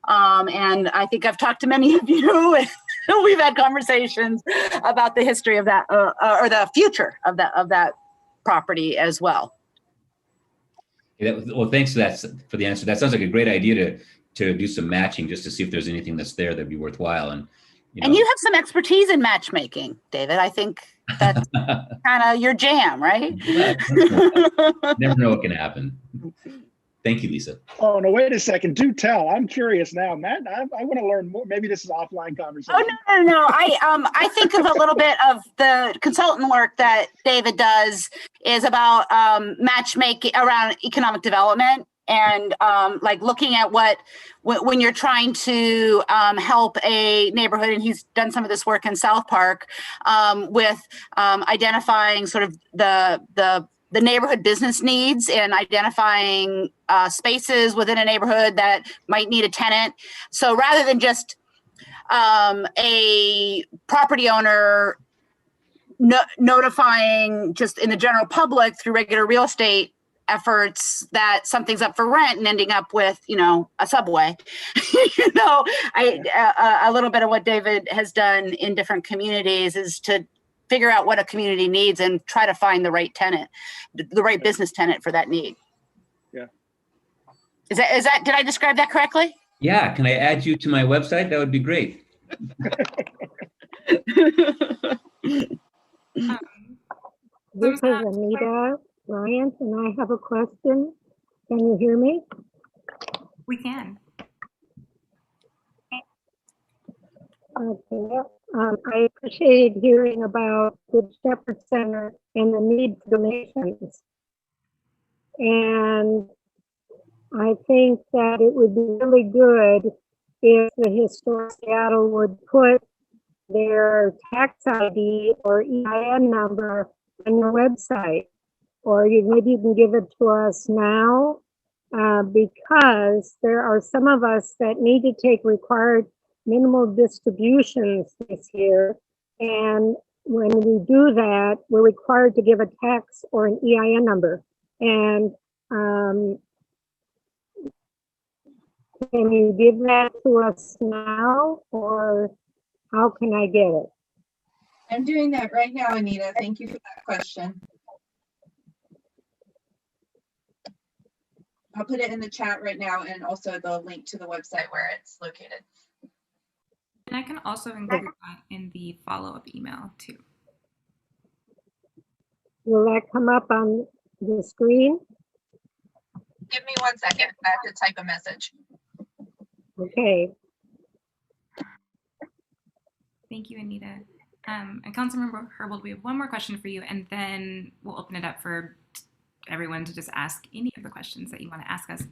And I think I've talked to many of you, and we've had conversations about the history of that, or the future of that property as well. Well, thanks for the answer. That sounds like a great idea to do some matching, just to see if there's anything that's there that'd be worthwhile. And you have some expertise in matchmaking, David. I think that's kind of your jam, right? Never know what can happen. Thank you, Lisa. Oh, no, wait a second. Do tell. I'm curious now, Matt. I want to learn more. Maybe this is offline conversation. Oh, no. I think of a little bit of the consultant work that David does is about matchmaking around economic development, and like looking at when you're trying to help a neighborhood, and he's done some of this work in South Park with identifying sort of the neighborhood business needs and identifying spaces within a neighborhood that might need a tenant. So rather than just a property owner notifying just in the general public through regular real estate efforts that something's up for rent and ending up with, a Subway, a little bit of what David has done in different communities is to figure out what a community needs and try to find the right tenant, the right business tenant for that need. Yeah. Is that, did I describe that correctly? Yeah. Can I add you to my website? That would be great. This is Anita Bryant, and I have a question. Can you hear me? We can. Okay. I appreciated hearing about the Shepherd Center and the need for donations. And I think that it would be really good if the Historic Seattle would put their tax ID or EIN number on your website, or maybe you can give it to us now, because there are some of us that need to take required minimal distributions this year, and when we do that, we're required to give a tax or an EIN number. And can you give that to us now, or how can I get it? I'm doing that right now, Anita. Thank you for that question. I'll put it in the chat right now, and also the link to the website where it's located. And I can also include that in the follow-up email too. Will that come up on the screen? Give me 1 second. I have to type a message. Okay. Thank you, Anita. And Councilmember Herrbold, we have one more question for you, and then we'll open it up for everyone to just ask any of the questions that you want to ask us.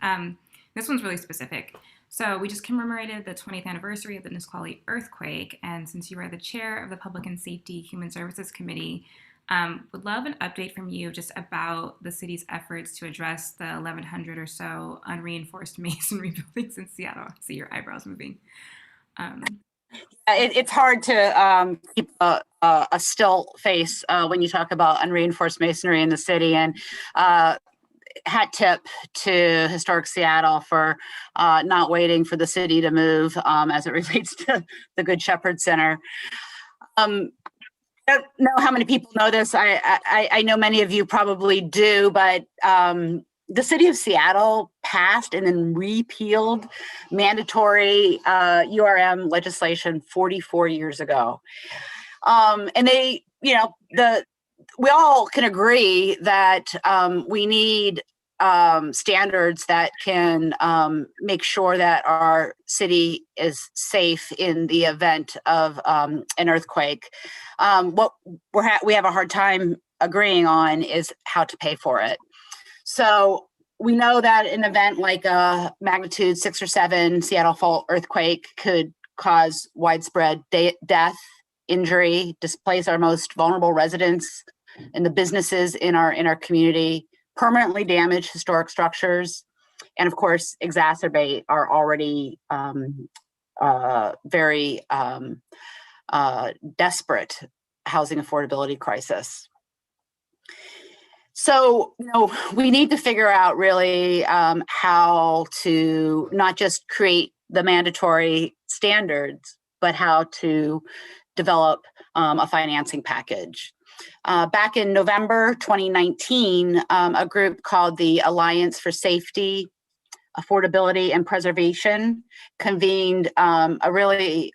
This one's really specific. So we just commemorated the 20th anniversary of the Nisqually earthquake, and since you are the chair of the Public and Safety Human Services Committee, would love an update from you just about the city's efforts to address the 1,100 or so unreinforced masonry buildings in Seattle. I see your eyebrows moving. It's hard to keep a still face when you talk about unreinforced masonry in the city, and hat tip to Historic Seattle for not waiting for the city to move as it relates to the Good Shepherd Center. I don't know how many people know this. I know many of you probably do, but the city of Seattle passed and then repealed mandatory URM legislation 44 years ago. And we all can agree that we need standards that can make sure that our city is safe in the event of an earthquake. What we have a hard time agreeing on is how to pay for it. So we know that an event like a magnitude 6 or 7 Seattle fault earthquake could cause widespread death, injury, displace our most vulnerable residents and the businesses in our community, permanently damage historic structures, and of course, exacerbate our already very desperate housing affordability crisis. So, we need to figure out really how to not just create the mandatory standards, but how to develop a financing package. Back in November 2019, a group called the Alliance for Safety, Affordability, and Preservation convened a really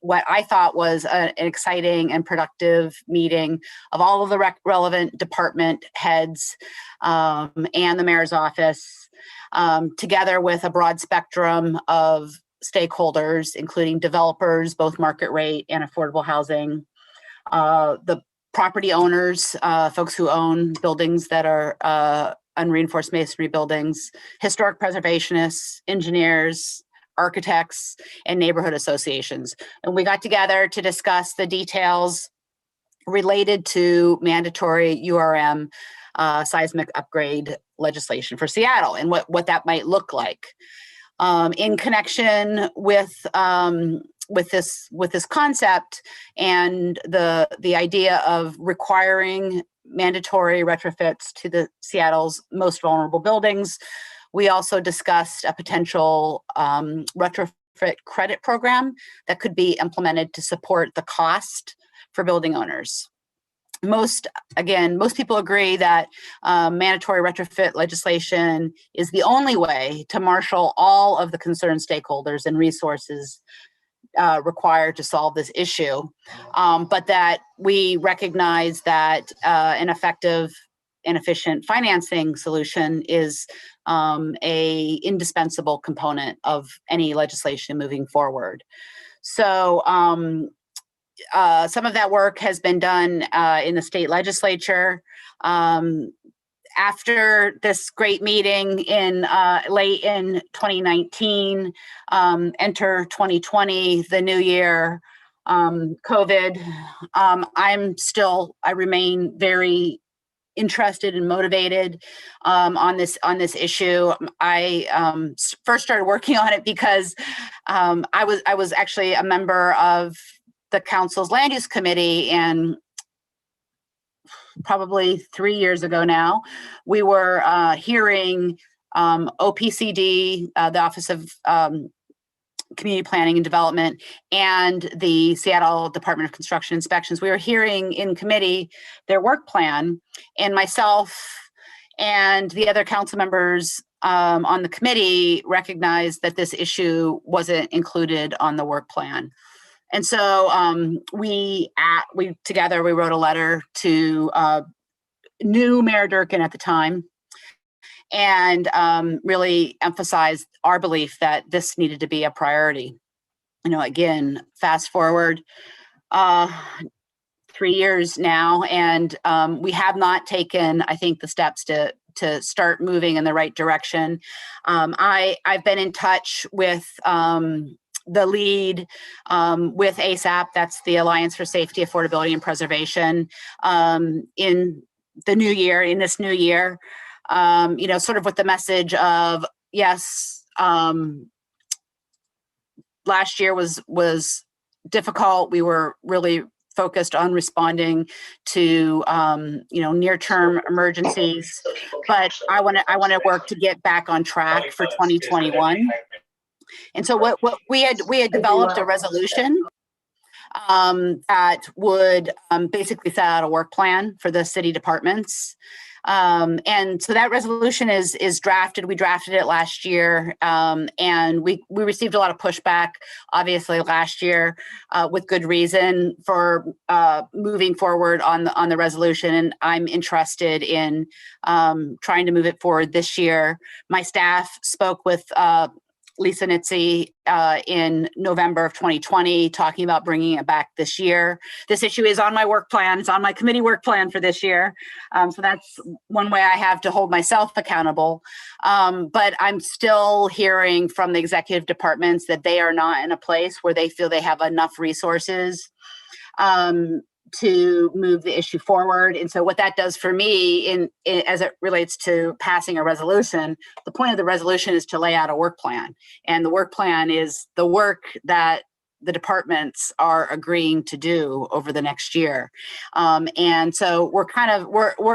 what I thought was an exciting and productive meeting of all of the relevant department heads and the mayor's office, together with a broad spectrum of stakeholders, including developers, both market rate and affordable housing, the property owners, folks who own buildings that are unreinforced masonry buildings, historic preservationists, engineers, architects, and neighborhood associations. And we got together to discuss the details related to mandatory URM seismic upgrade legislation for Seattle and what that might look like. In connection with this concept and the idea of requiring mandatory retrofits to the Seattle's most vulnerable buildings, we also discussed a potential retrofit credit program that could be implemented to support the cost for building owners. Most people agree that mandatory retrofit legislation is the only way to marshal all of the concerned stakeholders and resources required to solve this issue, but that we recognize that an effective and efficient financing solution is a indispensable component of any legislation moving forward. So some of that work has been done in the state legislature. After this great meeting in late in 2019, enter 2020, the new year, COVID. I remain very interested and motivated on this issue. I first started working on it because I was actually a member of the council's land use committee, and probably 3 years ago now, we were hearing OPCD, the Office of Community Planning and Development, and the Seattle Department of Construction Inspections. We were hearing in committee their work plan, and myself and the other council members on the committee recognized that this issue wasn't included on the work plan. And so we together wrote a letter to new Mayor Durkin at the time, and really emphasized our belief that this needed to be a priority. Again, fast forward 3 years now, and we have not taken, I think, the steps to start moving in the right direction. I've been in touch with the lead with ASAP, that's the Alliance for Safety, Affordability, and Preservation, in this new year, sort of with the message of, yes, last year was difficult. We were really focused on responding to near-term emergencies, but I want to work to get back on track for 2021. And so what we had developed a resolution that would basically set out a work plan for the city departments. And so that resolution is drafted. We drafted it last year, and we received a lot of pushback, obviously last year, with good reason for moving forward on the resolution. And I'm interested in trying to move it forward this year. My staff spoke with Lisa Nitze in November of 2020, talking about bringing it back this year. This issue is on my work plan. It's on my committee work plan for this year. So that's one way I have to hold myself accountable. But I'm still hearing from the executive departments that they are not in a place where they feel they have enough resources to move the issue forward. And so what that does for me in as it relates to passing a resolution, the point of the resolution is to lay out a work plan. And the work plan is the work that the departments are agreeing to do over the next year. And so we're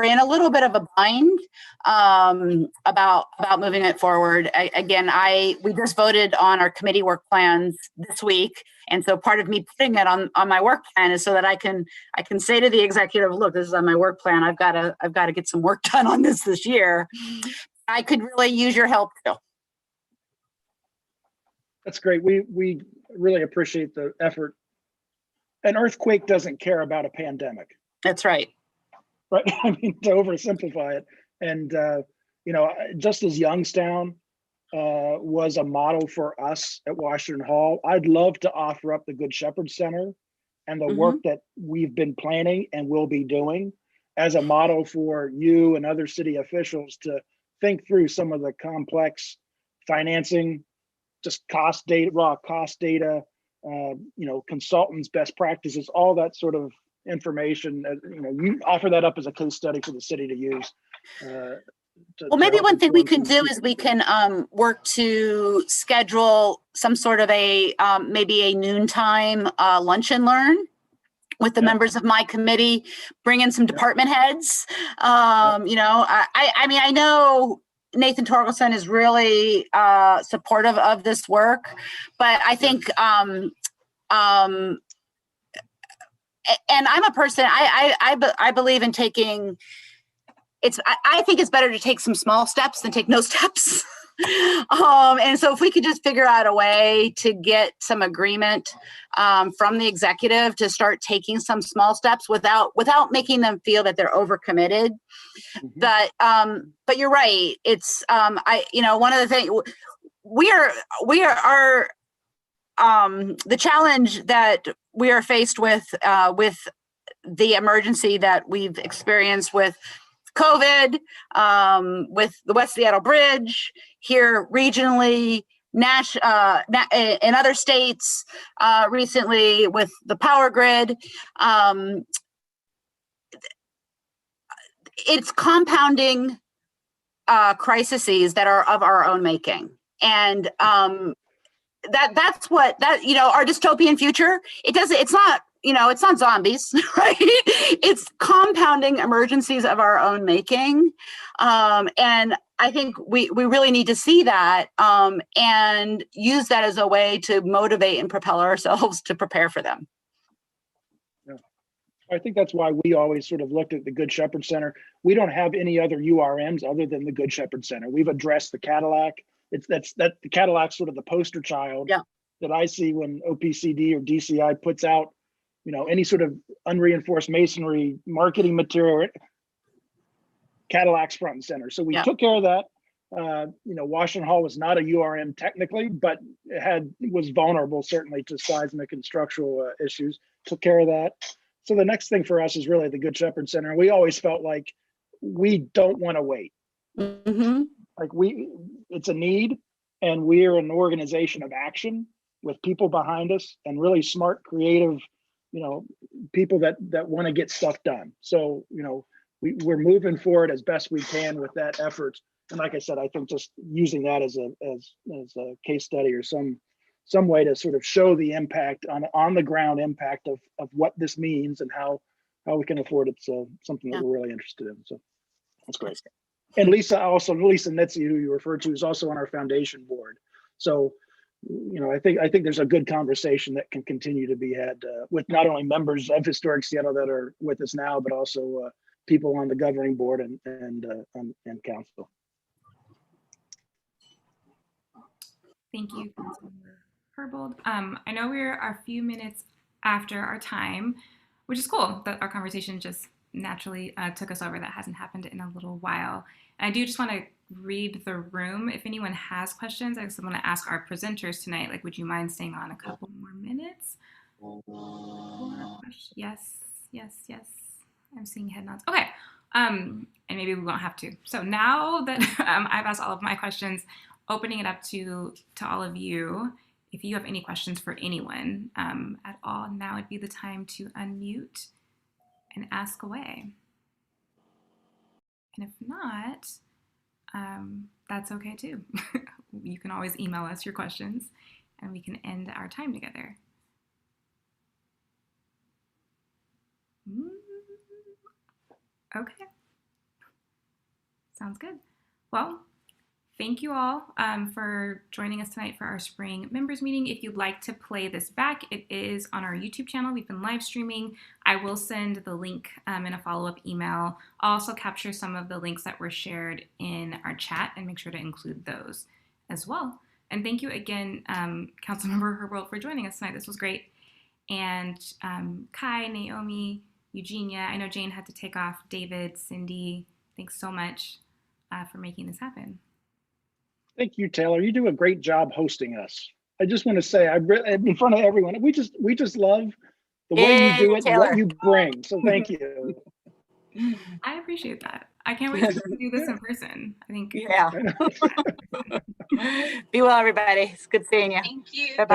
in a little bit of a bind about moving it forward. We just voted on our committee work plans this week. And so part of me putting it on my work plan is so that I can say to the executive, look, this is on my work plan. I've got to get some work done on this year. I could really use your help too. That's great. We really appreciate the effort. An earthquake doesn't care about a pandemic. That's right. Right. I mean, to oversimplify it. And, just as Youngstown was a model for us at Washington Hall, I'd love to offer up the Good Shepherd Center and the work that we've been planning and will be doing as a model for you and other city officials to think through some of the complex financing, just cost data, raw cost data, consultants, best practices, all that sort of information. You offer that up as a case study for the city to use. Well, maybe one thing we can do is we can work to schedule some sort of maybe a noontime lunch and learn with the members of my committee, bring in some department heads. I know Nathan Torkelson is really supportive of this work, but I think, and I'm a person, I believe in taking, I think it's better to take some small steps than take no steps. And so if we could just figure out a way to get some agreement from the executive to start taking some small steps without making them feel that they're overcommitted. But you're right. It's one of the things we are the challenge that we are faced with the emergency that we've experienced with COVID, with the West Seattle Bridge, here regionally, in other states, recently with the power grid. It's compounding crises that are of our own making. And that's what our dystopian future, it's not zombies, right? It's compounding emergencies of our own making. And I think we really need to see that and use that as a way to motivate and propel ourselves to prepare for them. Yeah. I think that's why we always sort of looked at the Good Shepherd Center. We don't have any other URMs other than the Good Shepherd Center. We've addressed the Cadillac. The Cadillac's sort of the poster child that I see when OPCD or DCI puts out any sort of unreinforced masonry marketing material. Cadillac's front and center. So we took care of that. Washington Hall was not a URM technically, but it was vulnerable certainly to seismic and structural issues. Took care of that. So the next thing for us is really the Good Shepherd Center. We always felt like we don't want to wait. Like it's a need, and we're an organization of action with people behind us and really smart, creative, people that want to get stuff done. So, we're moving forward as best we can with that effort. And like I said, I think just using that as a case study or some way to sort of show the impact on the ground impact of what this means and how we can afford it. So something that we're really interested in. So that's great. And Lisa Nitze, who you referred to, is also on our foundation board. So, I think there's a good conversation that can continue to be had with not only members of Historic Seattle that are with us now, but also people on the governing board and council. Thank you, Councilmember Herrbold. I know we're a few minutes after our time, which is cool that our conversation just naturally took us over. That hasn't happened in a little while. And I do just want to read the room. If anyone has questions, I just want to ask our presenters tonight, like, would you mind staying on a couple more minutes? Yes, yes, yes. I'm seeing head nods. Okay. And maybe we won't have to. So now that I've asked all of my questions, opening it up to all of you. If you have any questions for anyone at all, now would be the time to unmute and ask away. And if not, that's okay too. You can always email us your questions and we can end our time together. Okay. Sounds good. Well, thank you all for joining us tonight for our spring members meeting. If you'd like to play this back, it is on our YouTube channel. We've been live streaming. I will send the link in a follow-up email. I'll also capture some of the links that were shared in our chat and make sure to include those as well. And thank you again, Councilmember Herrbold, for joining us tonight. This was great. And Kai, Naomi, Eugenia, I know Jane had to take off, David, Cindy, thanks so much for making this happen. Thank you, Taylor. You do a great job hosting us. I just want to say, in front of everyone, we just love the way you do it and what you bring. So thank you. I appreciate that. I can't wait to do this in person. I think. Yeah. Be well, everybody. It's good seeing you. Thank you. Bye-bye.